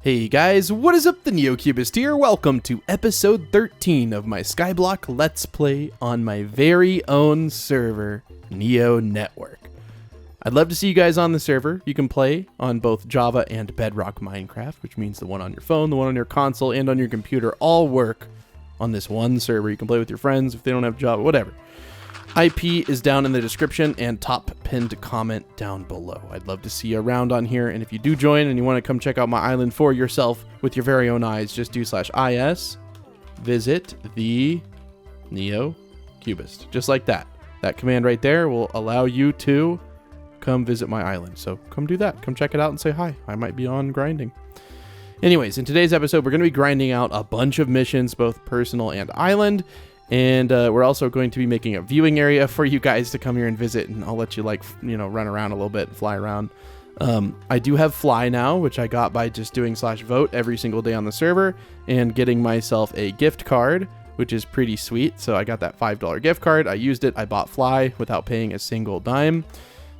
Hey guys, what is up? TheNeoCubest here. Welcome to episode 13 of my Skyblock Let's Play on my very own server, NeoNetwork. I'd love to see you guys on the server. You can play on both Java and Bedrock Minecraft, which means the one on your phone, the one on your console, and on your computer all work on this one server. You can play with your friends if they don't have Java, whatever. IP is down in the description and top pinned comment down below. I'd love to see you around on here, and if you do join and you want to come check out my island for yourself with your very own eyes, just do /is visit the NeoCubest. Just like that. That command right there will allow you to come visit my island. So come do that. Come check it out and say hi. I might be on grinding. Anyways, in today's episode, we're going to be grinding out a bunch of missions, both personal and island. And we're also going to be making a viewing area for you guys to come here and visit, and I'll let you run around a little bit and fly around. I do have fly now, which I got by just doing /vote every single day on the server and getting myself a gift card, which is pretty sweet. So I got that $5 gift card. I used it. I bought fly without paying a single dime.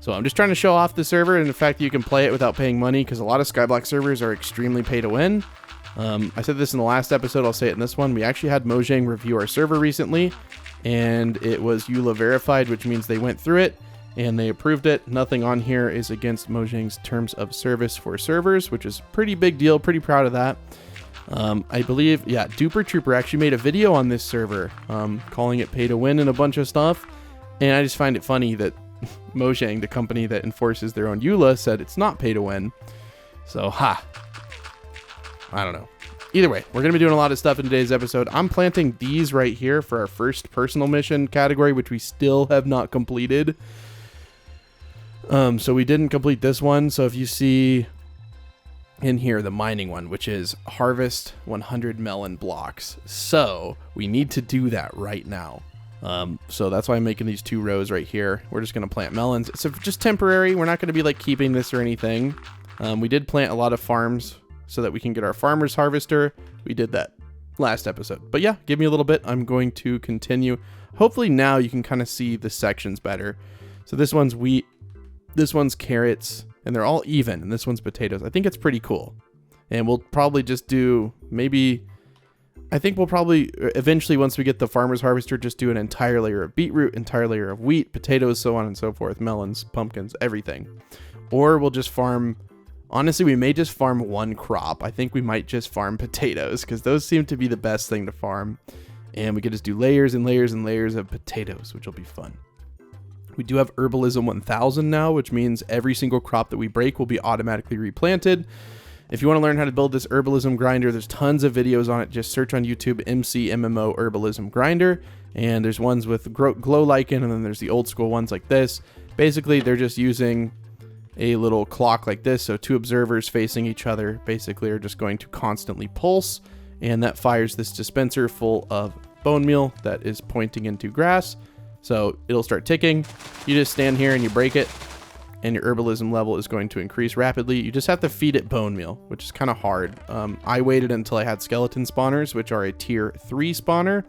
So I'm just trying to show off the server and the fact that you can play it without paying money, because a lot of Skyblock servers are extremely pay to win. I said this in the last episode, I'll say it in this one. We actually had Mojang review our server recently, and it was EULA verified, which means they went through it and they approved it. Nothing on here is against Mojang's terms of service for servers, which is a pretty big deal. Pretty proud of that. I believe, yeah, Duper Trooper actually made a video on this server, calling it pay to win and a bunch of stuff. And I just find it funny that Mojang, the company that enforces their own EULA, said it's not pay to win. So, I don't know. Either way, we're going to be doing a lot of stuff in today's episode. I'm planting these right here for our first personal mission category, which we still have not completed. So we didn't complete this one. So if you see in here the mining one, which is harvest 100 melon blocks. So we need to do that right now. So that's why I'm making these 2 rows right here. We're just going to plant melons. So just temporary. We're not going to be like keeping this or anything. We did plant a lot of farms so that we can get our farmer's harvester. We did that last episode. But yeah, give me a little bit. I'm going to continue. Hopefully now you can kind of see the sections better. So this one's wheat, this one's carrots, and they're all even, and this one's potatoes. I think it's pretty cool. And we'll probably just do I think we'll probably eventually, once we get the farmer's harvester, just do an entire layer of beetroot, entire layer of wheat, potatoes, so on and so forth, melons, pumpkins, everything. Or we'll just farm. Honestly, we may just farm one crop. I think we might just farm potatoes, because those seem to be the best thing to farm. And we could just do layers and layers and layers of potatoes, which will be fun. We do have Herbalism 1000 now, which means every single crop that we break will be automatically replanted. If you want to learn how to build this Herbalism grinder, there's tons of videos on it. Just search on YouTube MCMMO Herbalism grinder. And there's ones with glow lichen, and then there's the old school ones like this. Basically, they're just using a little clock like this, so 2 observers facing each other basically are just going to constantly pulse, and that fires this dispenser full of bone meal that is pointing into grass. So it'll start ticking. You just stand here and you break it, and your herbalism level is going to increase rapidly. You just have to feed it bone meal, which is kind of hard. I waited until I had skeleton spawners, which are a tier 3 spawner.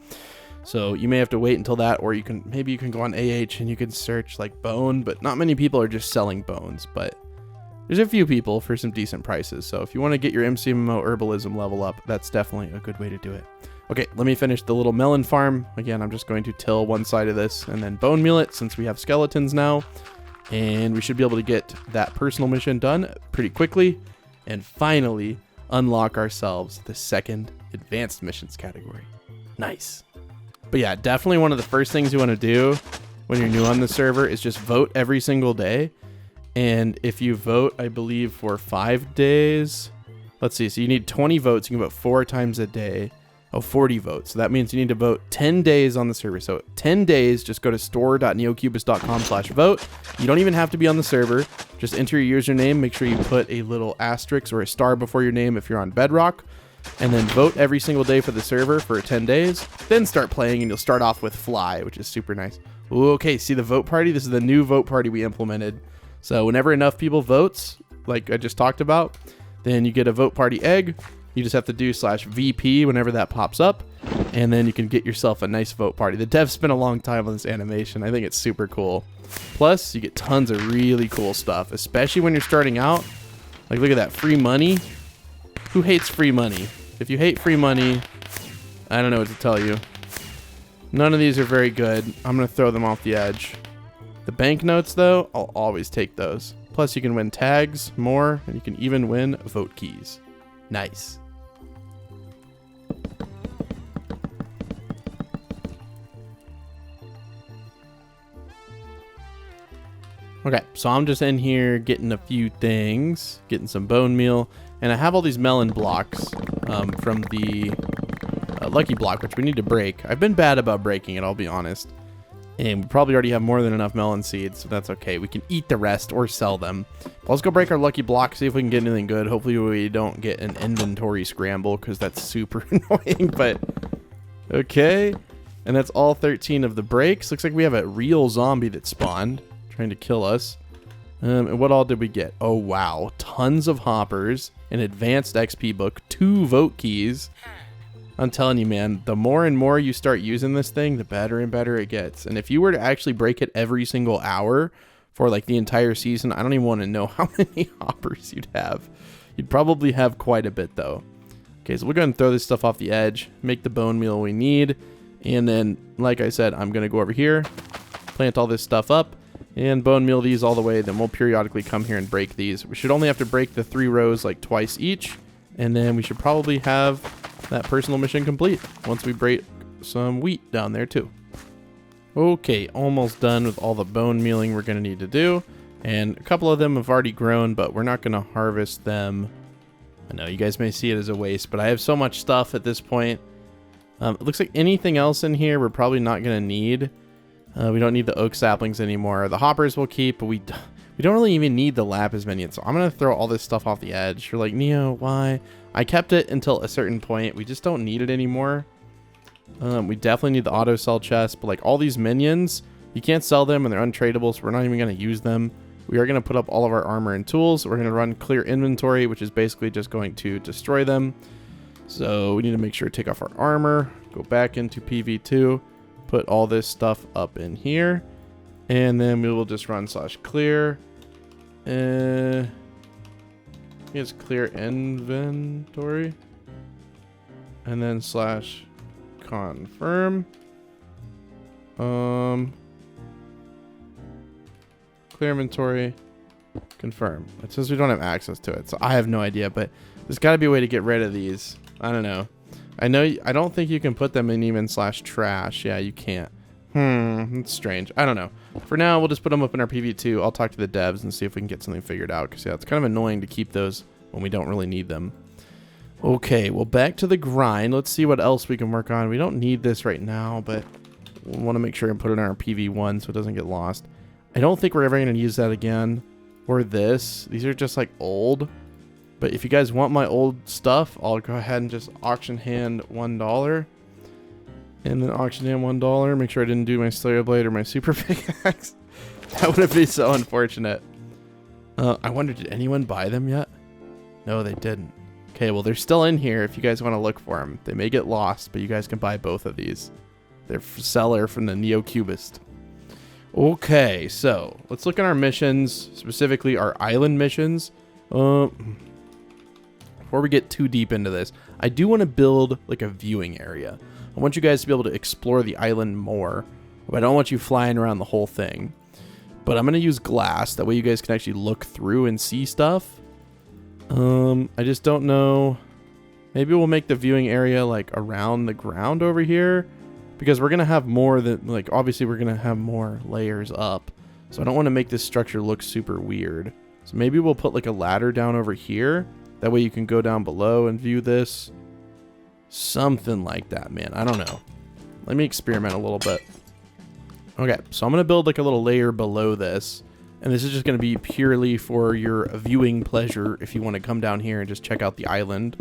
So you may have to wait until that, or maybe you can go on AH and you can search like bone, but not many people are just selling bones, but there's a few people for some decent prices. So if you want to get your MCMO herbalism level up, that's definitely a good way to do it. Okay, let me finish the little melon farm. Again, I'm just going to till one side of this and then bone meal it, since we have skeletons now. And we should be able to get that personal mission done pretty quickly and finally unlock ourselves the second advanced missions category. Nice. But yeah, definitely one of the first things you want to do when you're new on the server is just vote every single day. And if you vote, I believe, for 5 days, let's see, so you need 20 votes. You can vote 4 times a day. 40 votes. So that means you need to vote 10 days on the server. So 10 days, just go to store.neocubest.com/vote. You don't even have to be on the server. Just enter your username. Make sure you put a little asterisk or a star before your name if you're on Bedrock. And then vote every single day for the server for 10 days. Then start playing, and you'll start off with fly, which is super nice. Ooh, okay, see the vote party? This is the new vote party we implemented. So whenever enough people votes, like I just talked about, then you get a vote party egg. You just have to do /VP whenever that pops up, and then you can get yourself a nice vote party. The devs spent a long time on this animation. I think it's super cool. Plus, you get tons of really cool stuff, especially when you're starting out. Like, look at that free money. Who hates free money? If you hate free money, I don't know what to tell you. None of these are very good. I'm going to throw them off the edge. The banknotes, though, I'll always take those. Plus, you can win tags, more, and you can even win vote keys. Nice. Okay, so I'm just in here getting a few things, getting some bone meal, and I have all these melon blocks from the lucky block, which we need to break. I've been bad about breaking it, I'll be honest. And we probably already have more than enough melon seeds, so that's okay. We can eat the rest or sell them. But let's go break our lucky block, see if we can get anything good. Hopefully we don't get an inventory scramble, because that's super annoying, but okay. And that's all 13 of the breaks. Looks like we have a real zombie that spawned, trying to kill us. And what all did we get? Oh, wow. Tons of hoppers, an advanced XP book, 2 vote keys. I'm telling you, man, the more and more you start using this thing, the better and better it gets. And if you were to actually break it every single hour for like the entire season, I don't even want to know how many hoppers you'd have. You'd probably have quite a bit, though. Okay, so we're going to throw this stuff off the edge, make the bone meal we need. And then, like I said, I'm going to go over here, plant all this stuff up, and bone meal these all the way. Then we'll periodically come here and break these. We should only have to break the 3 rows like twice each. And then we should probably have that personal mission complete once we break some wheat down there too. Okay, almost done with all the bone mealing we're going to need to do. And a couple of them have already grown, but we're not going to harvest them. I know you guys may see it as a waste, but I have so much stuff at this point. It looks like anything else in here we're probably not going to need. We don't need the oak saplings anymore. The hoppers we'll keep, but we don't really even need the lapis minions. So I'm going to throw all this stuff off the edge. You're like, Neo, why? I kept it until a certain point. We just don't need it anymore. We definitely need the auto sell chest, but like all these minions, you can't sell them and they're untradeable, so we're not even going to use them. We are going to put up all of our armor and tools. We're going to run clear inventory, which is basically just going to destroy them. So we need to make sure to take off our armor, go back into PV2, put all this stuff up in here, and then we will just run /clear. It's clear inventory, and then /confirm. Clear inventory, confirm. It says we don't have access to it, so I have no idea, but there's got to be a way to get rid of these. I don't know. I don't think you can put them in even /trash. Yeah, you can't. It's strange. I don't know. For now, we'll just put them up in our PV2. I'll talk to the devs and see if we can get something figured out, because yeah, it's kind of annoying to keep those when we don't really need them. Okay, well, back to the grind. Let's see what else we can work on. We don't need this right now, but we want to make sure and put it in our PV1 so it doesn't get lost. I don't think we're ever going to use that again, or this. These are just like old. But if you guys want my old stuff, I'll go ahead and just auction hand $1. And then auction hand $1. Make sure I didn't do my Slayer Blade or my Super Pickaxe. That would have been so unfortunate. I wonder, did anyone buy them yet? No, they didn't. Okay, well, they're still in here if you guys want to look for them. They may get lost, but you guys can buy both of these. They're seller from the NeoCubest. Okay, so let's look at our missions, specifically our island missions. Before we get too deep into this, I do want to build like a viewing area. I want you guys to be able to explore the island more, but I don't want you flying around the whole thing. But I'm going to use glass, that way you guys can actually look through and see stuff. I just don't know. Maybe we'll make the viewing area like around the ground over here, because we're going to have more than, like, obviously we're going to have more layers up. So I don't want to make this structure look super weird. So maybe we'll put like a ladder down over here. That way you can go down below and view this. Something like that, man. I don't know. Let me experiment a little bit. Okay, so I'm going to build like a little layer below this. And this is just going to be purely for your viewing pleasure if you want to come down here and just check out the island.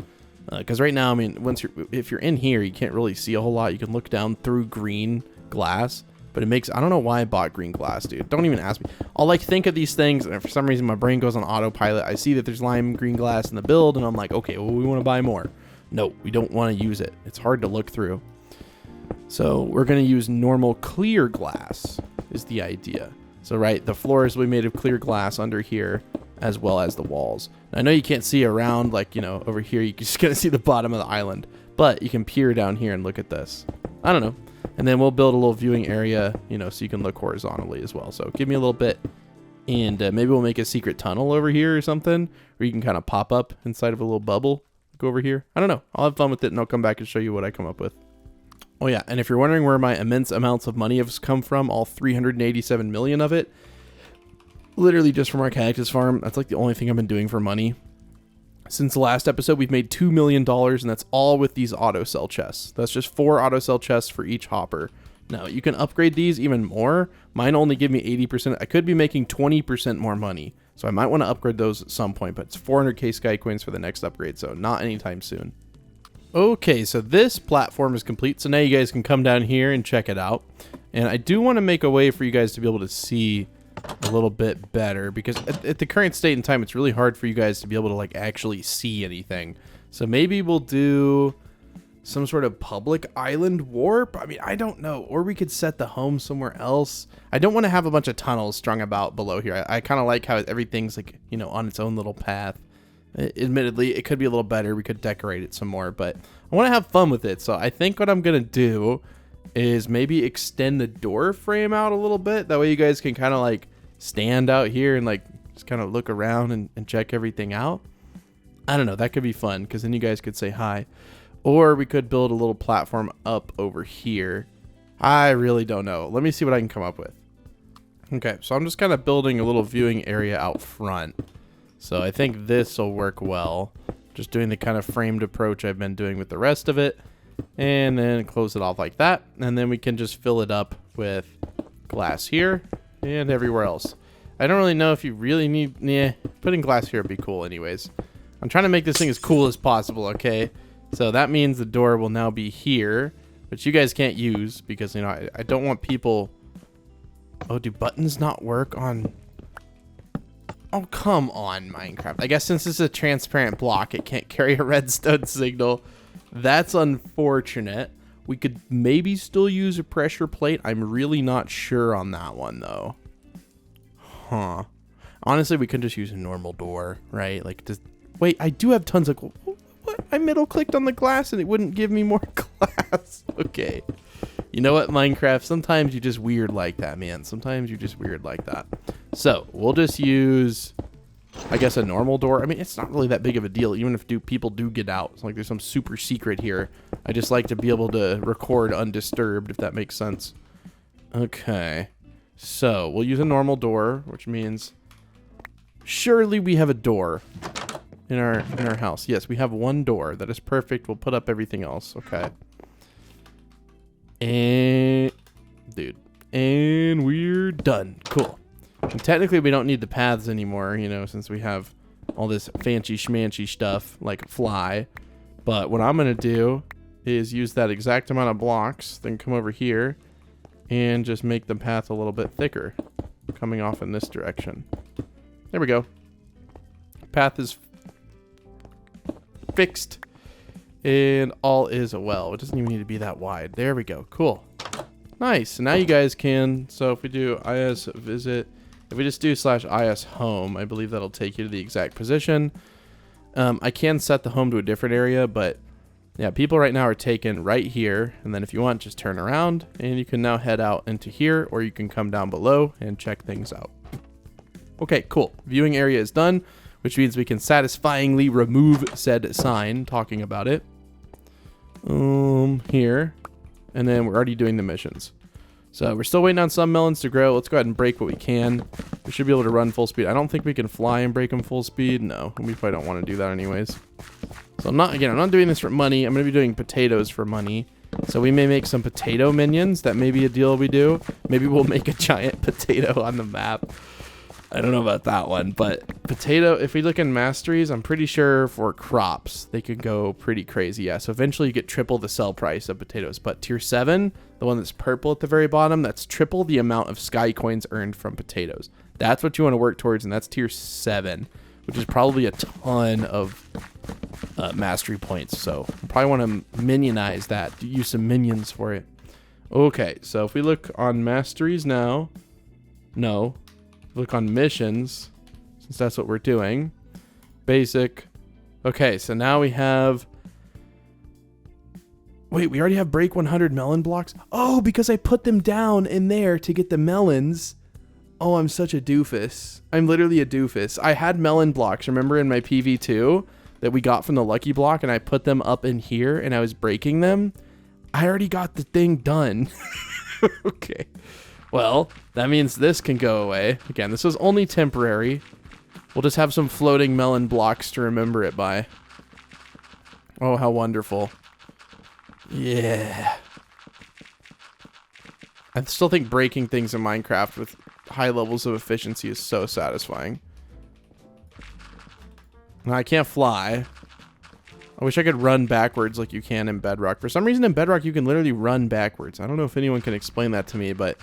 Because right now, I mean, if you're in here, you can't really see a whole lot. You can look down through green glass. But it makes, I don't know why I bought green glass, dude. Don't even ask me. I'll like think of these things, and for some reason my brain goes on autopilot. I see that there's lime green glass in the build, and I'm like, okay, well, we want to buy more. No, we don't want to use it. It's hard to look through. So we're going to use normal clear glass is the idea. So right, the floors will be made of clear glass under here, as well as the walls. Now, I know you can't see around, like, you know, over here. You just gonna see the bottom of the island, but you can peer down here and look at this. I don't know. And then we'll build a little viewing area, you know, so you can look horizontally as well. So give me a little bit, and maybe we'll make a secret tunnel over here or something, where you can kind of pop up inside of a little bubble. Go over here. I don't know. I'll have fun with it, and I'll come back and show you what I come up with. Oh yeah, and if you're wondering where my immense amounts of money have come from, all 387 million of it, literally just from our cactus farm. That's like the only thing I've been doing for money. Since the last episode, we've made $2 million, and that's all with these auto cell chests. That's just 4 auto cell chests for each hopper. Now, you can upgrade these even more. Mine only give me 80%. I could be making 20% more money, so I might want to upgrade those at some point, but it's 400k sky coins for the next upgrade, so not anytime soon. Okay, so this platform is complete, so now you guys can come down here and check it out. And I do want to make a way for you guys to be able to see a little bit better, because at the current state in time, it's really hard for you guys to be able to like actually see anything. So maybe we'll do some sort of public island warp. I mean, I don't know. Or we could set the home somewhere else. I don't want to have a bunch of tunnels strung about below here. I kind of like how everything's like, you know, on its own little path. Admittedly, it could be a little better. We could decorate it some more, but I want to have fun with it. So I think what I'm going to do is maybe extend the door frame out a little bit. That way you guys can kind of like stand out here and like just kind of look around and check everything out. I don't know. That could be fun, because then you guys could say hi. Or we could build a little platform up over here. I really don't know. Let me see what I can come up with. Okay, so I'm just kind of building a little viewing area out front. So I think this will work well. Just doing the kind of framed approach I've been doing with the rest of it. And then close it off like that. And then we can just fill it up with glass here and everywhere else. I don't really know if you really need... Yeah, putting glass here would be cool anyways. I'm trying to make this thing as cool as possible, okay? So that means the door will now be here, which you guys can't use because, you know, I don't want people... Oh, do buttons not work on... Oh, come on, Minecraft. I guess since this is a transparent block, it can't carry a redstone signal. That's unfortunate. We could maybe still use a pressure plate. I'm really not sure on that one, though. Huh. Honestly, we could just use a normal door, right? Like, just... Wait, I do have tons of... What? I middle-clicked on the glass and it wouldn't give me more glass. Okay. You know what, Minecraft? Sometimes you're just weird like that, man. Sometimes you're just weird like that. So, we'll just use, I guess, a normal door. I mean, it's not really that big of a deal, even if people do get out. It's like there's some super secret here. I just like to be able to record undisturbed, if that makes sense. Okay. So, we'll use a normal door, which means surely we have a door in our house. Yes, we have one door. That is perfect. We'll put up everything else. Okay. And dude, and we're done. Cool. And technically we don't need the paths anymore, you know, since we have all this fancy schmancy stuff like fly. But what I'm gonna do is use that exact amount of blocks, then come over here and just make the path a little bit thicker, coming off in this direction. There we go. Path is fixed. And all is well. It doesn't even need to be that wide. There we go. Cool. Nice. So now you guys can... So if we do is visit... If we just do /is home, I believe that'll take you to the exact position. I can set the home to a different area, but... Yeah, people right now are taken right here. And then if you want, just turn around. And you can now head out into here. Or you can come down below and check things out. Okay, cool. Viewing area is done, which means we can satisfyingly remove said sign talking about it. Here. And then we're already doing the missions. So we're still waiting on some melons to grow. Let's go ahead and break what we can. We should be able to run full speed. I don't think we can fly and break them full speed. No, we probably don't want to do that anyways. So I'm not doing this for money. I'm going to be doing potatoes for money. So we may make some potato minions. That may be a deal we do. Maybe we'll make a giant potato on the map. I don't know about that one, but potato, if we look in masteries, I'm pretty sure for crops, they could go pretty crazy. Yeah, so eventually you get triple the sell price of potatoes. But tier 7, the one that's purple at the very bottom, that's triple the amount of sky coins earned from potatoes. That's what you want to work towards, and that's tier 7, which is probably a ton of mastery points. So you probably want to minionize that, use some minions for it. Okay, so if we look on masteries now, no. Look on missions. It's since that's what we're doing. Basic. Okay, so now we have... Wait, we already have break 100 melon blocks? Oh, because I put them down in there to get the melons. Oh, I'm such a doofus. I'm literally a doofus. I had melon blocks, remember, in my PV2 that we got from the lucky block, and I put them up in here and I was breaking them. I already got the thing done. Okay. Well, that means this can go away. Again, this is only temporary. We'll just have some floating melon blocks to remember it by. Oh, how wonderful. Yeah. I still think breaking things in Minecraft with high levels of efficiency is so satisfying. Now, I can't fly. I wish I could run backwards like you can in Bedrock. For some reason in Bedrock you can literally run backwards. I don't know if anyone can explain that to me, but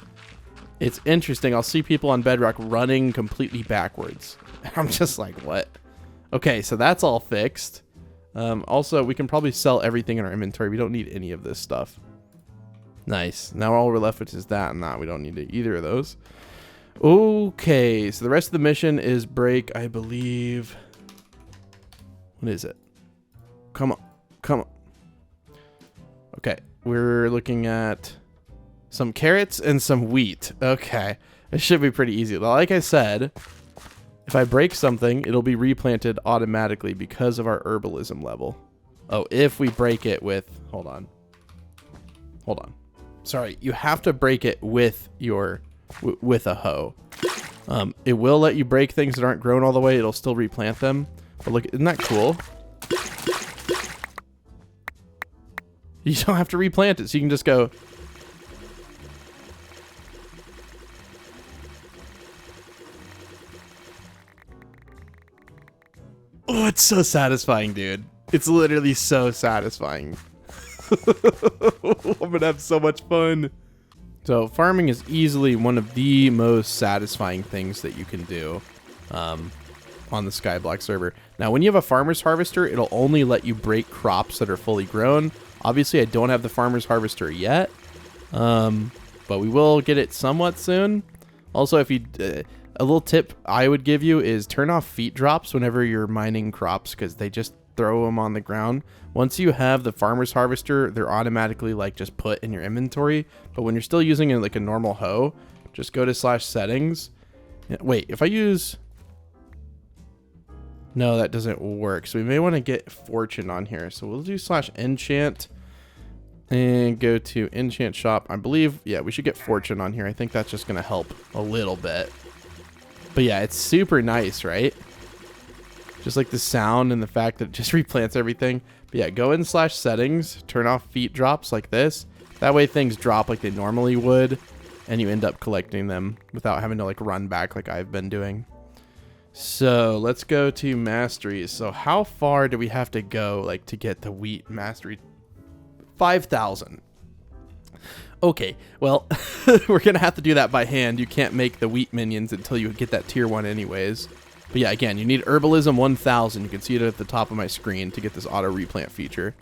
it's interesting. I'll see people on Bedrock running completely backwards. I'm just like, what? Okay, so that's all fixed. Also, we can probably sell everything in our inventory. We don't need any of this stuff. Nice. Now all we're left with is that and that. We don't need either of those. Okay, so the rest of the mission is break, I believe. What is it? Come on. Come on. Okay, we're looking at some carrots and some wheat. Okay, it should be pretty easy. Like I said, if I break something, it'll be replanted automatically because of our herbalism level. Oh, if we break it with... Hold on. Hold on. Sorry, you have to break it with your... with a hoe. It will let you break things that aren't grown all the way. It'll still replant them. But look, isn't that cool? You don't have to replant it, so you can just go... Oh, it's so satisfying, dude. It's literally so satisfying. I'm gonna have so much fun. So farming is easily one of the most satisfying things that you can do on the Skyblock server. Now, when you have a farmer's harvester, it'll only let you break crops that are fully grown. Obviously, I don't have the farmer's harvester yet, but we will get it somewhat soon. Also, if you... a little tip I would give you is turn off feet drops whenever you're mining crops because they just throw them on the ground. Once you have the farmer's harvester, they're automatically like just put in your inventory. But when you're still using it like a normal hoe, just go to /settings. Wait, if I use... No, that doesn't work. So we may want to get fortune on here. So we'll do /enchant and go to enchant shop. I believe, yeah, we should get fortune on here. I think that's just going to help a little bit. But yeah, it's super nice, right? Just like the sound and the fact that it just replants everything. But yeah, go in /settings, turn off feet drops like this. That way things drop like they normally would, and you end up collecting them without having to like run back like I've been doing. So let's go to masteries. So how far do we have to go like to get the wheat mastery? 5,000. Okay, well, we're going to have to do that by hand. You can't make the wheat minions until you get that tier 1 anyways. But yeah, again, you need Herbalism 1000. You can see it at the top of my screen to get this auto replant feature.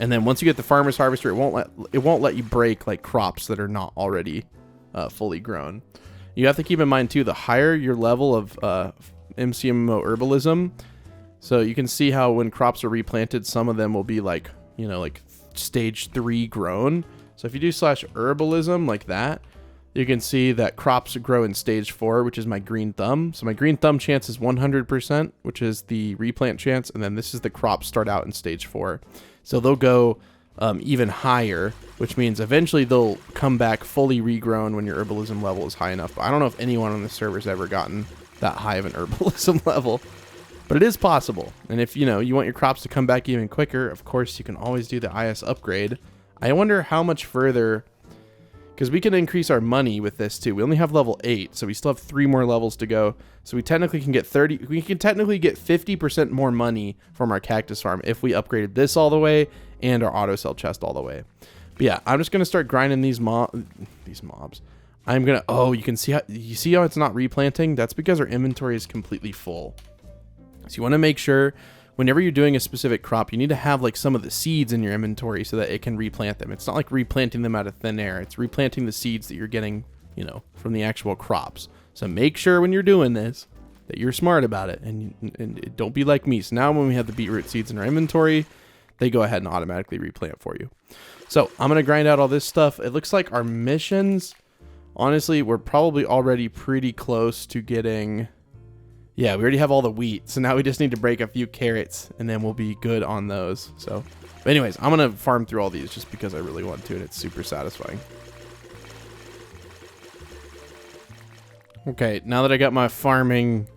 And then once you get the farmer's harvester, it won't let you break like crops that are not already fully grown. You have to keep in mind too, the higher your level of MCMO Herbalism. So you can see how when crops are replanted, some of them will be like, you know, like stage 3 grown. So if you do /herbalism like that, you can see that crops grow in stage 4, which is my green thumb. So my green thumb chance is 100%, which is the replant chance. And then this is the crops start out in stage 4. So they'll go even higher, which means eventually they'll come back fully regrown when your herbalism level is high enough. But I don't know if anyone on the server's ever gotten that high of an herbalism level, but it is possible. And if you want your crops to come back even quicker, of course you can always do the IS upgrade. I wonder how much further, because we can increase our money with this too. We only have level 8, so we still have 3 more levels to go. So we technically can get 50% more money from our cactus farm if we upgraded this all the way and our auto sell chest all the way. But yeah, I'm just gonna start grinding these mobs. I'm gonna, oh, you can see how it's not replanting? That's because our inventory is completely full. So you want to make sure whenever you're doing a specific crop, you need to have like some of the seeds in your inventory so that it can replant them. It's not like replanting them out of thin air. It's replanting the seeds that you're getting, from the actual crops. So make sure when you're doing this that you're smart about it, and don't be like me. So now when we have the beetroot seeds in our inventory, they go ahead and automatically replant for you. So I'm going to grind out all this stuff. It looks like our missions, honestly, we're probably already pretty close to getting... Yeah, we already have all the wheat. So now we just need to break a few carrots, and then we'll be good on those. So, but anyways, I'm going to farm through all these just because I really want to, and it's super satisfying. Okay, now that I got my farming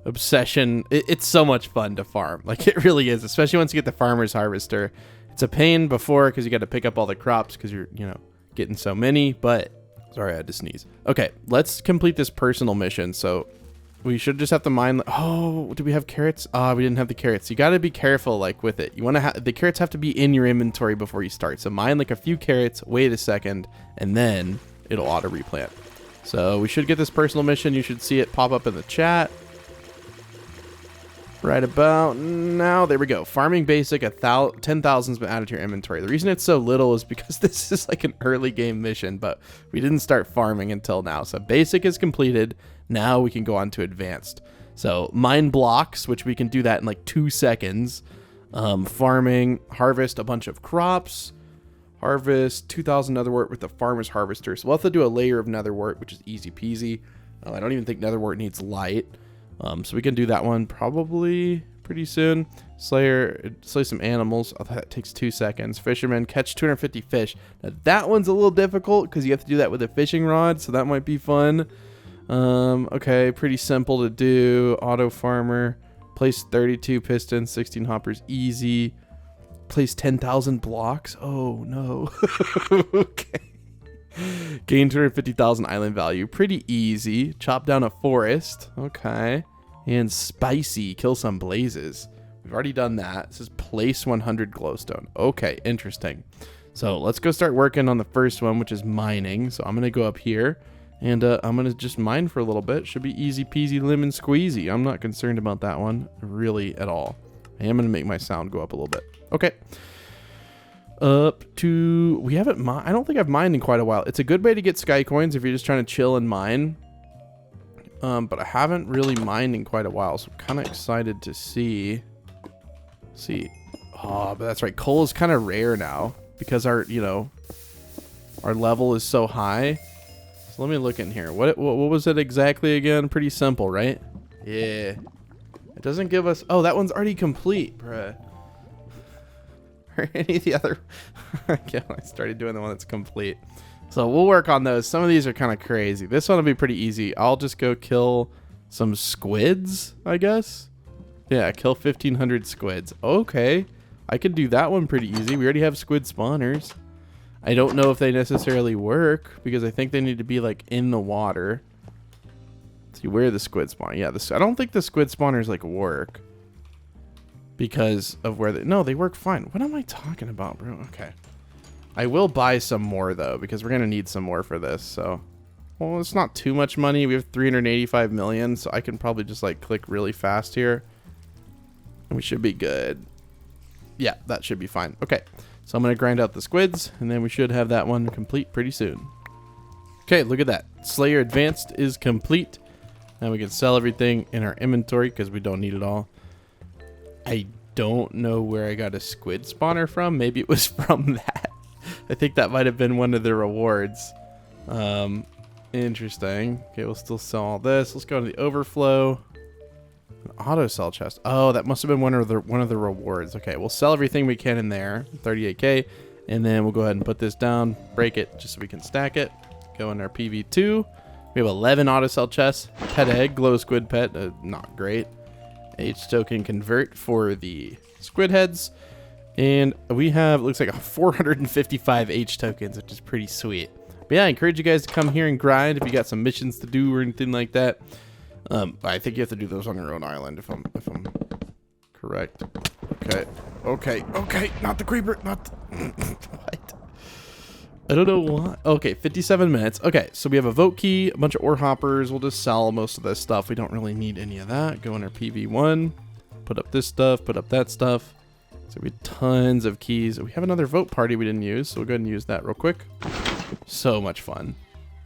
obsession, it's so much fun to farm. Like, it really is, especially once you get the farmer's harvester. It's a pain before because you got to pick up all the crops because you're, you know, getting so many, but sorry, I had to sneeze. Okay, let's complete this personal mission. So we should just have to mine. Oh, do we have carrots? We didn't have the carrots. You got to be careful, like, with it. You want to have the carrots have to be in your inventory before you start. So mine like a few carrots, wait a second, and then it'll auto replant. So we should get this personal mission. You should see it pop up in the chat right about now. There we go. Farming basic, 10,000's been added to your inventory. The reason it's so little is because this is like an early game mission, but we didn't start farming until now. So basic is completed. Now we can go on to advanced. So mine blocks, which we can do that in like 2 seconds. Farming, harvest a bunch of crops, harvest 2,000 netherwort with the farmer's harvester. So we'll have to do a layer of netherwort, which is easy peasy. I don't even think netherwort needs light. So we can do that one probably pretty soon. Slay some animals. Oh, that takes 2 seconds. Fisherman, catch 250 fish. Now that one's a little difficult because you have to do that with a fishing rod, so that might be fun. Okay, pretty simple to do. Auto farmer, place 32 pistons, 16 hoppers, easy. Place 10,000 blocks. Oh no. Okay. Gain 250,000 island value. Pretty easy. Chop down a forest. Okay. And spicy. Kill some blazes. We've already done that. This is place 100 glowstone. Okay, interesting. So let's go start working on the first one, which is mining. So I'm going to go up here, and I'm going to just mine for a little bit. Should be easy peasy lemon squeezy. I'm not concerned about that one really at all. I am going to make my sound go up a little bit. Okay. Up to, we haven't I don't think I've mined in quite a while. It's a good way to get sky coins if you're just trying to chill and mine. But I haven't really mined in quite a while, so I'm kind of excited to see. Oh, but that's right. Coal is kind of rare now because our, you know, our level is so high. So let me look in here. What was it exactly again? Pretty simple, right? Yeah. It doesn't give us, oh, that one's already complete, bruh. Or any of the other. Okay, I started doing the one that's complete. So we'll work on those. Some of these are kind of crazy. This one will be pretty easy. I'll just go kill some squids, I guess. Yeah, kill 1,500 squids. Okay, I can do that one pretty easy. We already have squid spawners. I don't know if they necessarily work because I think they need to be like in the water. Let's see, where the squid spawn? Yeah, I don't think the squid spawners like work. Because of where they... No, they work fine. What am I talking about, bro? Okay. I will buy some more, though, because we're going to need some more for this, so... Well, it's not too much money. We have 385 million, so I can probably just, like, click really fast here. And we should be good. Yeah, that should be fine. Okay. So I'm going to grind out the squids, and then we should have that one complete pretty soon. Okay, look at that. Slayer Advanced is complete. Now we can sell everything in our inventory because we don't need it all. I don't know where I got a squid spawner from. Maybe it was from that. I think that might have been one of the rewards. Interesting. Okay, we'll still sell all this. Let's go to the overflow. An auto sell chest. Oh, that must have been one of the rewards. Okay, we'll sell everything we can in there. 38k. And then we'll go ahead and put this down. Break it just so we can stack it. Go in our PV2. We have 11 auto sell chests. Pet egg. Glow squid pet. Not great. H token convert for the squid heads, and we have, looks like 455 H tokens, which is pretty sweet. But yeah, I encourage you guys to come here and grind if you got some missions to do or anything like that. I think you have to do those on your own island if I'm correct. Okay, not the creeper, not the what? I don't know why. Okay, 57 minutes. Okay, so we have a vote key, a bunch of ore hoppers. We'll just sell most of this stuff. We don't really need any of that. Go in our PV1, put up this stuff, put up that stuff. So we have tons of keys. We have another vote party we didn't use, so we'll go ahead and use that real quick. So much fun.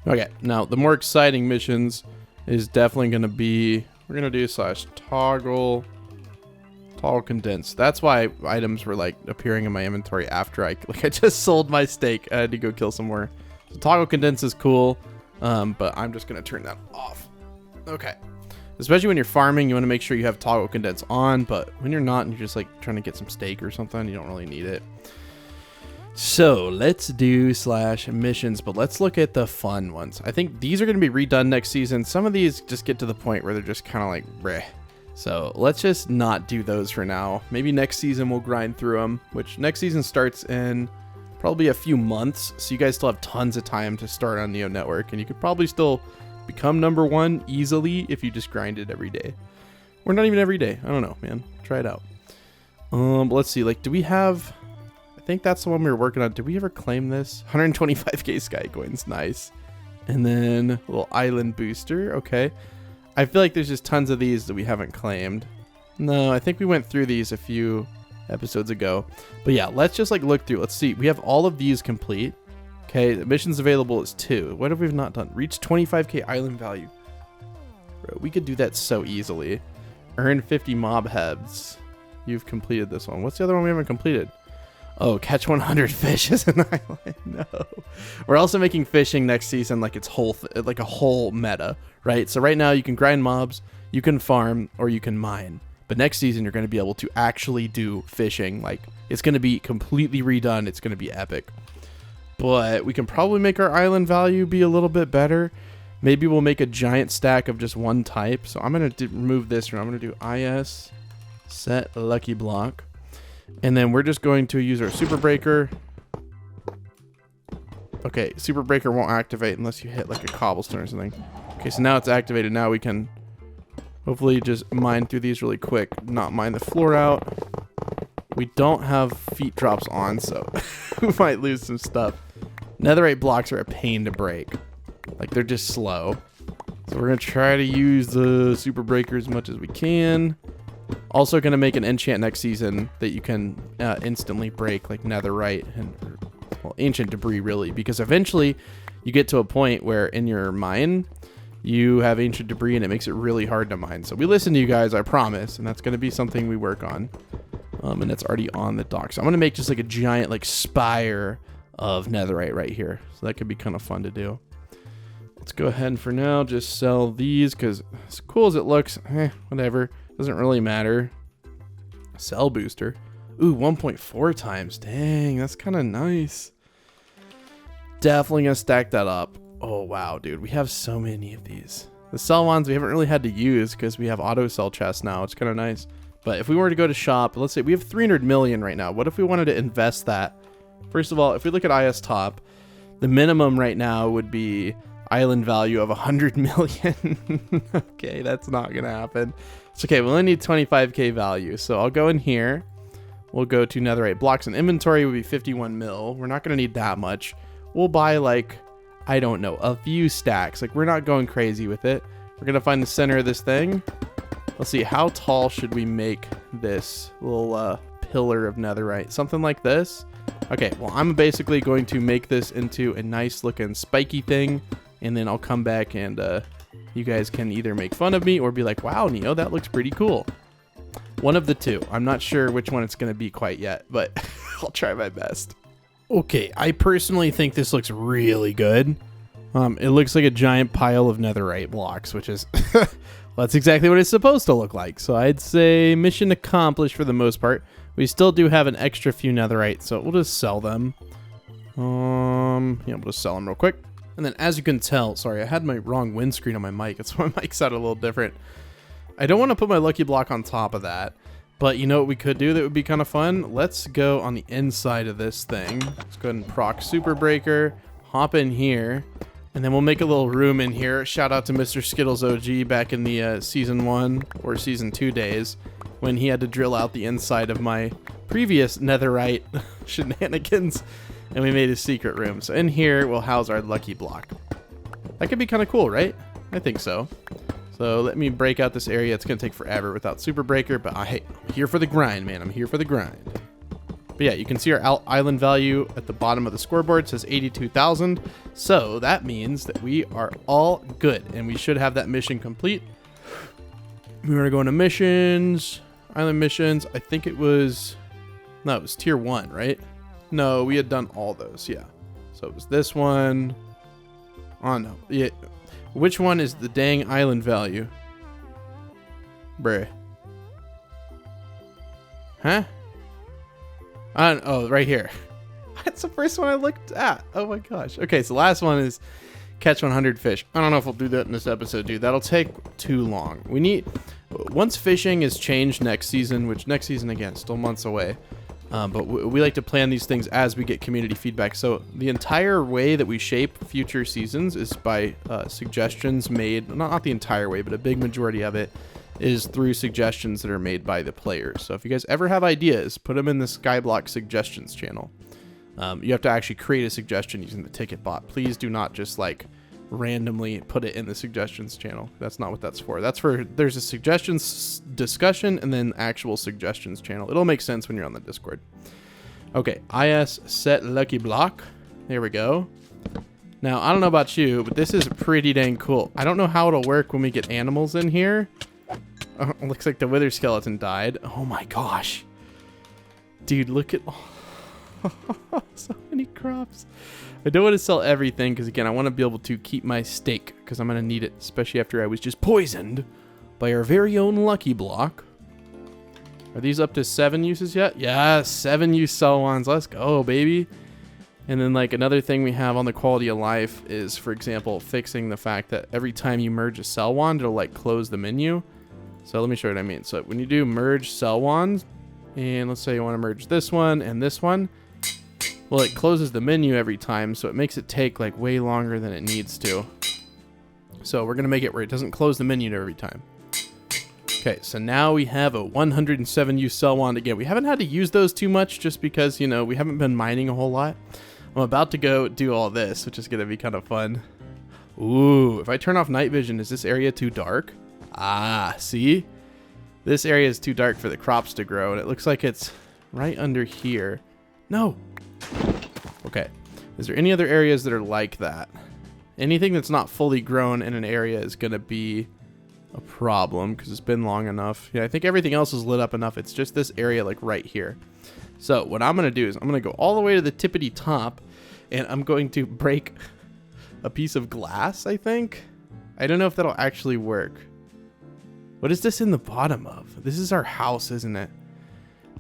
Okay, now the more exciting missions is definitely going to be we're going to do /toggle condense. That's why items were like appearing in my inventory after I just sold my steak. I had to go kill some more. So toggle condense is cool, but I'm just going to turn that off. Okay. Especially when you're farming, you want to make sure you have toggle condense on, but when you're not and you're just like trying to get some steak or something, you don't really need it. So let's do /missions, but let's look at the fun ones. I think these are going to be redone next season. Some of these just get to the point where they're just kind of like, bleh. So let's just not do those for now. Maybe next season we'll grind through them, which next season starts in probably a few months. So you guys still have tons of time to start on NeoNetwork, and you could probably still become #1 easily if you just grind it every day. Or not even every day. I don't know, man. Try it out. Let's see. Like, do we have... I think that's the one we were working on. Did we ever claim this? 125k sky coins. Nice. And then a little island booster. Okay. I feel like there's just tons of these that we haven't claimed. No, I think we went through these a few episodes ago. But yeah, let's just like look through. Let's see. We have all of these complete. Okay, the missions available is 2. What have we not done? Reach 25k island value. Bro, we could do that so easily. Earn 50 mob heads. You've completed this one. What's the other one we haven't completed? Oh, catch 100 fish as an island. No. We're also making fishing next season like it's like a whole meta, right? So right now you can grind mobs, you can farm, or you can mine. But next season you're going to be able to actually do fishing. Like, it's going to be completely redone. It's going to be epic. But we can probably make our island value be a little bit better. Maybe we'll make a giant stack of just one type. So I'm going to remove this. I'm going to do IS set lucky block. And then we're just going to use our super breaker. Okay, super breaker won't activate unless you hit like a cobblestone or something. Okay, so now it's activated. Now we can hopefully just mine through these really quick. Not mine the floor out. We don't have feet drops on, so we might lose some stuff. Netherite blocks are a pain to break. Like, they're just slow. So we're going to try to use the super breaker as much as we can. Also going to make an enchant next season that you can instantly break, like netherite and, well, ancient debris, really. Because eventually you get to a point where in your mine, you have ancient debris and it makes it really hard to mine. So we listen to you guys, I promise. And that's going to be something we work on. And it's already on the dock. So I'm going to make just like a giant like spire of netherite right here. So that could be kind of fun to do. Let's go ahead and for now just sell these because as cool as it looks, whatever. Doesn't really matter. Cell booster. Ooh, 1.4 times. Dang, that's kind of nice. Definitely going to stack that up. Oh, wow, dude. We have so many of these. The cell ones we haven't really had to use because we have auto cell chests now. It's kind of nice. But if we were to go to shop, let's say we have 300 million right now. What if we wanted to invest that? First of all, if we look at IS top, the minimum right now would be island value of 100 million. Okay, that's not going to happen. It's okay. We only need 25k value. So I'll go in here. We'll go to netherite blocks and inventory would be 51 mil. We're not going to need that much. We'll buy like, I don't know, a few stacks. Like, we're not going crazy with it. We're going to find the center of this thing. Let's see, how tall should we make this little pillar of netherite? Something like this? Okay, well, I'm basically going to make this into a nice looking spiky thing, and then I'll come back and you guys can either make fun of me or be like, wow, Neo, that looks pretty cool. One of the two. I'm not sure which one it's going to be quite yet, but I'll try my best. Okay, I personally think this looks really good. It looks like a giant pile of netherite blocks, which is... Well, that's exactly what it's supposed to look like. So I'd say mission accomplished for the most part. We still do have an extra few netherite, so we'll just sell them. Yeah, we'll just sell them real quick. And then as you can tell, sorry, I had my wrong windscreen on my mic. That's why my mic sounded a little different. I don't want to put my lucky block on top of that. But you know what we could do that would be kind of fun? Let's go on the inside of this thing. Let's go ahead and proc super breaker, hop in here. And then we'll make a little room in here. Shout out to Mr. Skittles OG back in the season 1 or season 2 days when he had to drill out the inside of my previous netherite shenanigans. And we made a secret room. So in here, we'll house our lucky block. That could be kind of cool, right? I think so. So let me break out this area. It's going to take forever without super breaker. But I'm here for the grind, man. I'm here for the grind. But yeah, you can see our island value at the bottom of the scoreboard. It says 82,000. So that means that we are all good. And we should have that mission complete We were going to missions, island missions. I think it was, no, it was tier 1, right? No, we had done all those, yeah. So it was this one. Oh, no. Yeah. Which one is the dang island value? Bruh. Huh? Oh, right here. That's the first one I looked at. Oh my gosh. Okay, so last one is catch 100 fish. I don't know if we'll do that in this episode, dude. That'll take too long. We need, once fishing is changed next season, which next season, again, still months away. But we like to plan these things as we get community feedback. So the entire way that we shape future seasons is by suggestions made, not the entire way, but a big majority of it is through suggestions that are made by the players. So if you guys ever have ideas, put them in the Skyblock suggestions channel. You have to actually create a suggestion using the ticket bot. Please do not just like randomly put it in the suggestions channel. That's not what that's for. That's for, there's a suggestions discussion and then actual suggestions channel. It'll make sense when you're on the Discord. Okay, IS set lucky block. There we go. Now, I don't know about you, but this is pretty dang cool. I don't know how it'll work when we get animals in here. Looks like the wither skeleton died. Oh my gosh. Dude, look at so many crops. I don't want to sell everything because, again, I want to be able to keep my steak because I'm going to need it, especially after I was just poisoned by our very own lucky block. Are these up to 7 uses yet? Yeah, 7 use sell ones. Let's go, baby. And then, like, another thing we have on the quality of life is, for example, fixing the fact that every time you merge a sell wand, it'll, like, close the menu. So let me show you what I mean. So when you do merge sell wands, and let's say you want to merge this one and this one, well, it closes the menu every time, so it makes it take like way longer than it needs to. So we're going to make it where it doesn't close the menu every time. Okay, so now we have a 107 use sell wand. Again, we haven't had to use those too much just because, you know, we haven't been mining a whole lot. I'm about to go do all this, which is going to be kind of fun. Ooh, if I turn off night vision, is this area too dark? Ah, see? This area is too dark for the crops to grow, and it looks like it's right under here. No. Okay. Is there any other areas that are like that? Anything that's not fully grown in an area is going to be a problem because it's been long enough. Yeah, I think everything else is lit up enough. It's just this area like right here. So what I'm going to do is I'm going to go all the way to the tippity top, and I'm going to break a piece of glass, I think. I don't know if that'll actually work. What is this in the bottom of? This is our house, isn't it?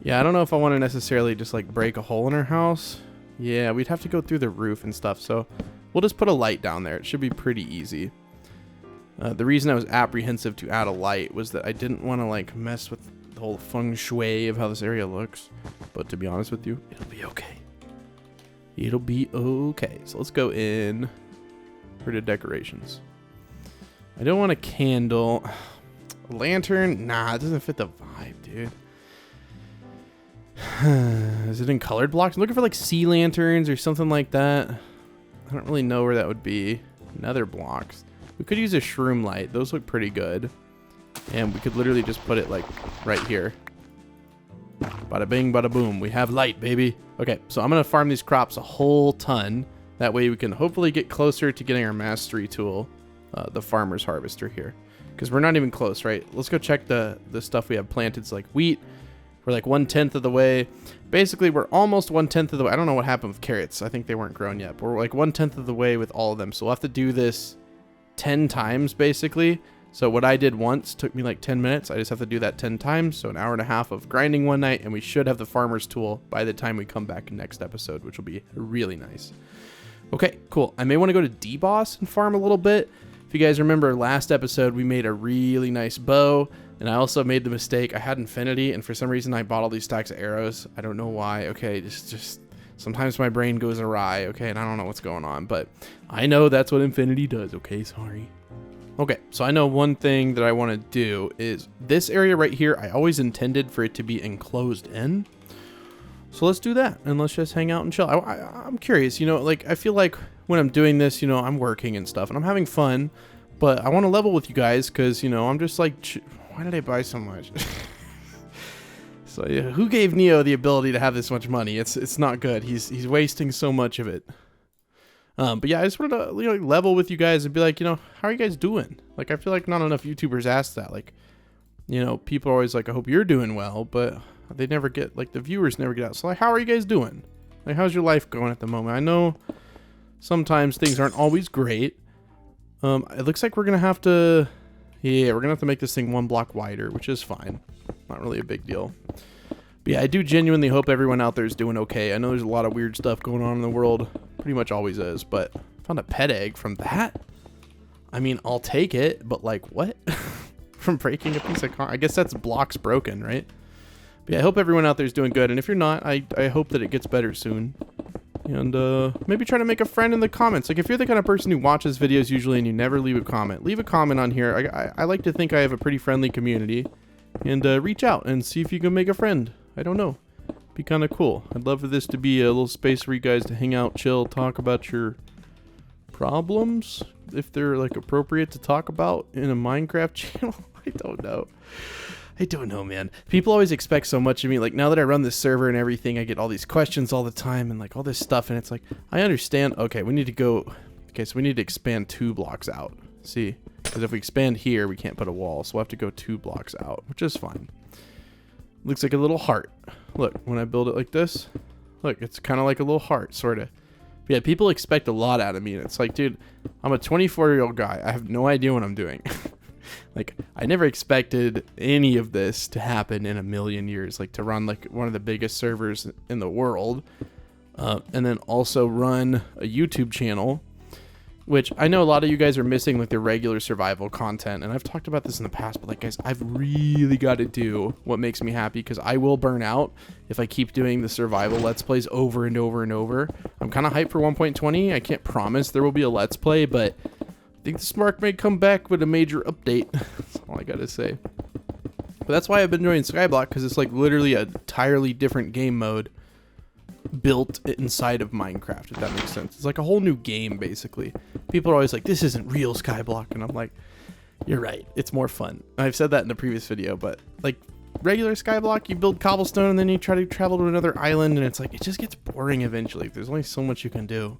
Yeah, I don't know if I want to necessarily just like break a hole in our house. Yeah, we'd have to go through the roof and stuff. So we'll just put a light down there. It should be pretty easy. The reason I was apprehensive to add a light was that I didn't want to like mess with the whole feng shui of how this area looks. But to be honest with you, it'll be okay. It'll be okay. So let's go in for the decorations. I don't want a candle. A lantern? Nah, it doesn't fit the vibe, dude. Is it in colored blocks? I'm looking for like sea lanterns or something like that. I don't really know where that would be. Nether blocks. We could use a shroom light. Those look pretty good. And we could literally just put it like right here. Bada bing, bada boom. We have light, baby. Okay, so I'm going to farm these crops a whole ton. That way we can hopefully get closer to getting our mastery tool, the farmer's harvester here. Because we're not even close, right? Let's go check the stuff we have planted. It's like wheat. We're like 1/10 of the way. Basically, we're almost 1/10 of the way. I don't know what happened with carrots. I think they weren't grown yet. But we're like 1/10 of the way with all of them. So we'll have to do this 10 times, basically. So what I did once took me like 10 minutes. I just have to do that 10 times. So an hour and a half of grinding one night. And we should have the farmer's tool by the time we come back in next episode, which will be really nice. Okay, cool. I may want to go to D-Boss and farm a little bit. If you guys remember last episode, we made a really nice bow. And I also made the mistake. I had infinity, and for some reason I bought all these stacks of arrows. I don't know why. Okay, just sometimes my brain goes awry, okay, and I don't know what's going on. But I know that's what infinity does, okay? Sorry. Okay, so I know one thing that I want to do is this area right here, I always intended for it to be enclosed in. So let's do that, and let's just hang out and chill. I'm curious, you know, like I feel like when I'm doing this, you know, I'm working and stuff, and I'm having fun, but I want to level with you guys because, you know, I'm just like... Why did I buy so much? So yeah, who gave Neo the ability to have this much money? It's not good. He's wasting so much of it. But yeah, I just wanted to, you know, level with you guys and be like, you know, how are you guys doing? Like, I feel like not enough YouTubers ask that. Like, you know, people are always like, I hope you're doing well, but they never get, like, the viewers never get out. So like, how are you guys doing? Like, how's your life going at the moment? I know sometimes things aren't always great. It looks like we're gonna have to, yeah, we're gonna have to make this thing 1 block wider, which is fine. Not really a big deal. But yeah, I do genuinely hope everyone out there is doing okay. I know there's a lot of weird stuff going on in the world. Pretty much always is, but I found a pet egg from that. I mean, I'll take it, but like, what? From breaking a piece of I guess that's blocks broken, right? But yeah, I hope everyone out there is doing good, and if you're not, I hope that it gets better soon. And maybe try to make a friend in the comments. Like, if you're the kind of person who watches videos usually and you never leave a comment on here. I like to think I have a pretty friendly community. And reach out and see if you can make a friend. I don't know. Be kind of cool. I'd love for this to be a little space for you guys to hang out, chill, talk about your problems, if they're like appropriate to talk about in a Minecraft channel. I don't know, man. People always expect so much of me. Like, now that I run this server and everything, I get all these questions all the time and like all this stuff, and it's like, I understand. Okay, we need to go. Okay, so we need to expand 2 blocks out. See? Because if we expand here, we can't put a wall, so we'll have to go 2 blocks out, which is fine. Looks like a little heart. Look, when I build it like this, look, it's kind of like a little heart, sort of. But yeah, people expect a lot out of me, and it's like, dude, I'm a 24-year-old guy. I have no idea what I'm doing. Like, I never expected any of this to happen in a million years, like to run like one of the biggest servers in the world, and then also run a YouTube channel, which I know a lot of you guys are missing, like the regular survival content. And I've talked about this in the past, but like, guys, I've really got to do what makes me happy, because I will burn out if I keep doing the survival Let's Plays over and over and over. I'm kind of hyped for 1.20. I can't promise there will be a Let's Play, but I think the Smark may come back with a major update. That's all I got to say. But that's why I've been doing Skyblock, because it's like literally an entirely different game mode built inside of Minecraft, if that makes sense. It's like a whole new game, basically. People are always like, this isn't real Skyblock, and I'm like, you're right, it's more fun. I've said that in the previous video, but like regular Skyblock, you build cobblestone and then you try to travel to another island, and it's like, it just gets boring eventually. There's only so much you can do.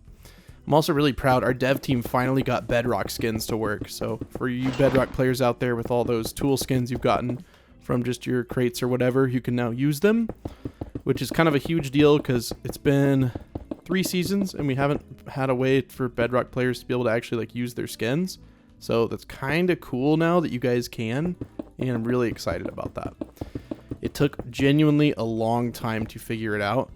I'm also really proud our dev team finally got Bedrock skins to work. So for you Bedrock players out there with all those tool skins you've gotten from just your crates or whatever, you can now use them, which is kind of a huge deal, because it's been 3 seasons and we haven't had a way for Bedrock players to be able to actually like use their skins. So that's kind of cool now that you guys can, and I'm really excited about that. It took genuinely a long time to figure it out.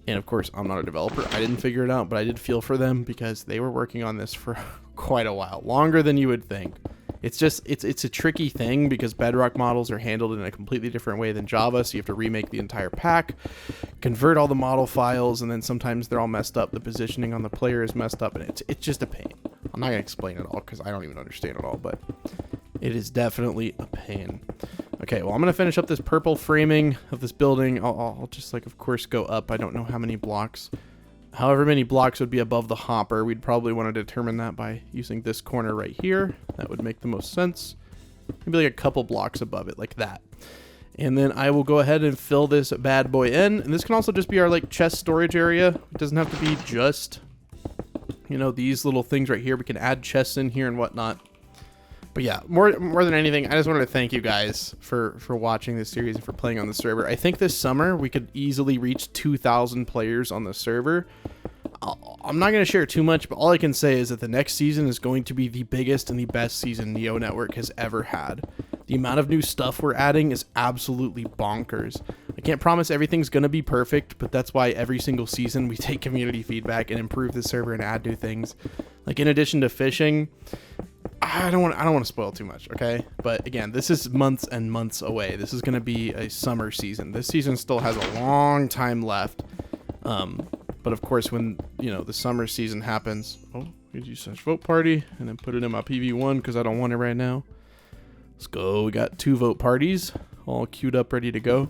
And of course, I'm not a developer. I didn't figure it out, but I did feel for them, because they were working on this for quite a while, longer than you would think. It's just, it's a tricky thing, because Bedrock models are handled in a completely different way than Java. So you have to remake the entire pack, convert all the model files, and then sometimes they're all messed up. The positioning on the player is messed up, and it's just a pain. I'm not gonna explain it all, because I don't even understand it all, but it is definitely a pain. Okay, well, I'm gonna finish up this purple framing of this building. I'll just like, of course, go up. I don't know how many blocks. However many blocks would be above the hopper. We'd probably want to determine that by using this corner right here. That would make the most sense. Maybe like a couple blocks above it, like that. And then I will go ahead and fill this bad boy in. And this can also just be our like chest storage area. It doesn't have to be just, you know, these little things right here. We can add chests in here and whatnot. But yeah, more than anything, I just wanted to thank you guys for watching this series and for playing on the server. I think this summer we could easily reach 2,000 players on the server. I'm not going to share too much, but all I can say is that the next season is going to be the biggest and the best season NeoNetwork has ever had. The amount of new stuff we're adding is absolutely bonkers. I can't promise everything's going to be perfect, but that's why every single season we take community feedback and improve the server and add new things. Like, in addition to fishing, I don't want to spoil too much, okay? But again, this is months and months away. This is going to be a summer season. This season still has a long time left. But of course, when, you know, the summer season happens, we use such vote party and then put it in my PV1 because I don't want it right now. Let's go. We got 2 vote parties all queued up, ready to go.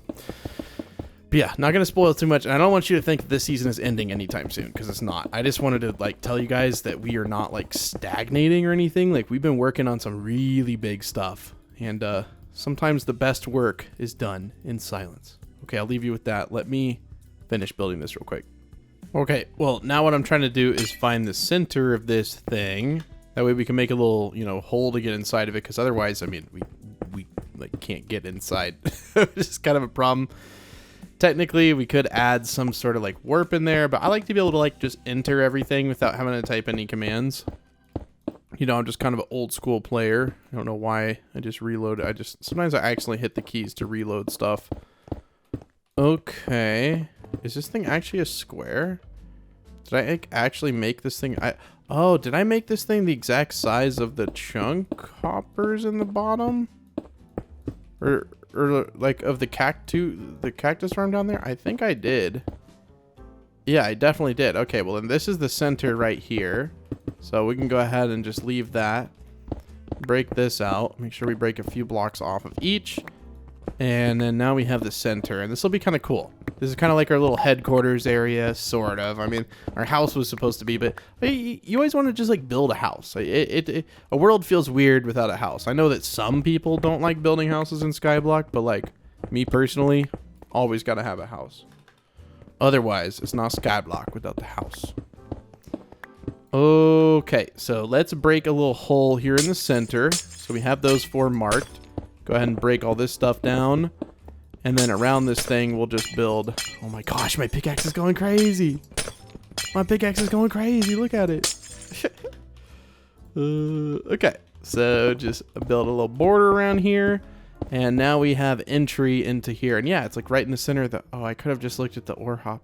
But yeah, not going to spoil too much. And I don't want you to think that this season is ending anytime soon, because it's not. I just wanted to like tell you guys that we are not like stagnating or anything. Like, we've been working on some really big stuff, and sometimes the best work is done in silence. Okay, I'll leave you with that. Let me finish building this real quick. Okay, well, now what I'm trying to do is find the center of this thing. That way we can make a little, you know, hole to get inside of it, because otherwise, I mean, like can't get inside, which is kind of a problem. Technically, we could add some sort of like warp in there, but I like to be able to like just enter everything without having to type any commands. You know, I'm just kind of an old school player. I don't know why I just reload. Sometimes I accidentally hit the keys to reload stuff. Okay. Is this thing actually a square? Did I actually make this thing? Oh, did I make this thing the exact size of the chunk hoppers in the bottom? Or like of the cactus farm down there? I think I did. Yeah, I definitely did. Okay, well then this is the center right here. So we can go ahead and just leave that. Break this out. Make sure we break a few blocks off of each. And then now we have the center, and this will be kind of cool. This is kind of like our little headquarters area, sort of. I mean, our house was supposed to be, but you always want to just like build a house. A world feels weird without a house. I know that some people don't like building houses in Skyblock, but like me personally, always got to have a house. Otherwise, it's not Skyblock without the house. Okay, so let's break a little hole here in the center. So we have those 4 marked. Go ahead and break all this stuff down. And then around this thing, we'll just build... Oh my gosh, my pickaxe is going crazy. My pickaxe is going crazy. Look at it. Okay, so just build a little border around here. And now we have entry into here. And yeah, it's like right in the center of the... Oh, I could have just looked at the ore hop.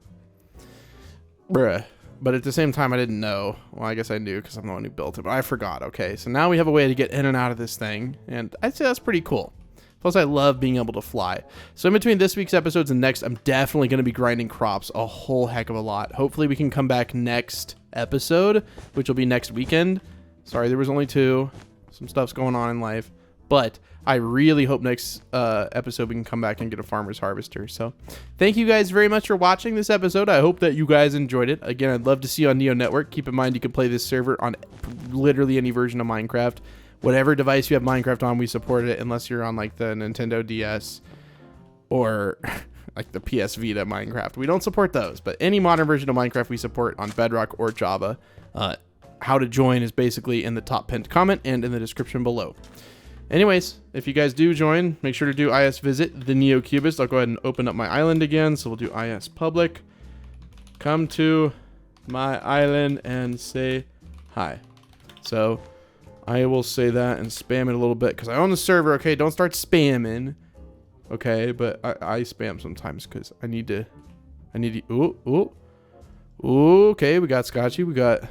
Bruh. But at the same time, I didn't know. Well, I guess I knew because I'm the one who built it, but I forgot. Okay, so now we have a way to get in and out of this thing, and I'd say that's pretty cool. Plus, I love being able to fly. So in between this week's episodes and next, I'm definitely going to be grinding crops a whole heck of a lot. Hopefully, we can come back next episode, which will be next weekend. Sorry, there was only 2. Some stuff's going on in life. But I really hope next episode we can come back and get a farmer's harvester. So thank you guys very much for watching this episode. I hope that you guys enjoyed it. Again, I'd love to see you on NeoNetwork. Keep in mind you can play this server on literally any version of Minecraft. Whatever device you have Minecraft on, we support it, unless you're on like the Nintendo DS or like the PS Vita Minecraft. We don't support those, but any modern version of Minecraft we support on Bedrock or Java. How to join is basically in the top pinned comment and in the description below. Anyways, if you guys do join, make sure to do IS visit TheNeoCubest. I'll go ahead and open up my island again. So we'll do IS public. Come to my island and say hi. So I will say that and spam it a little bit because I own the server. Okay, don't start spamming. Okay, but I spam sometimes because I need to. Ooh. Okay, we got Scotchy. We got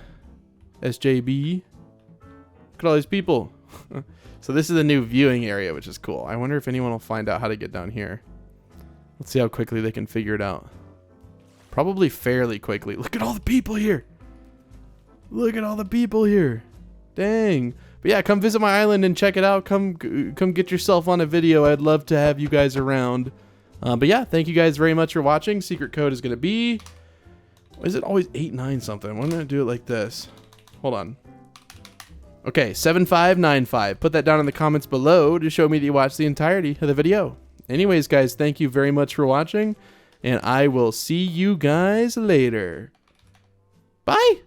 SJB. Look at all these people. So this is a new viewing area, which is cool. I wonder if anyone will find out how to get down here. Let's see how quickly they can figure it out. Probably fairly quickly. Look at all the people here. Look at all the people here. Dang. But yeah, come visit my island and check it out. Come get yourself on a video. I'd love to have you guys around. But yeah, thank you guys very much for watching. Secret code is going to be... Why is it always 89 something? Why don't I do it like this? Hold on. Okay, 7595. Put that down in the comments below to show me that you watched the entirety of the video. Anyways, guys, thank you very much for watching, and I will see you guys later. Bye!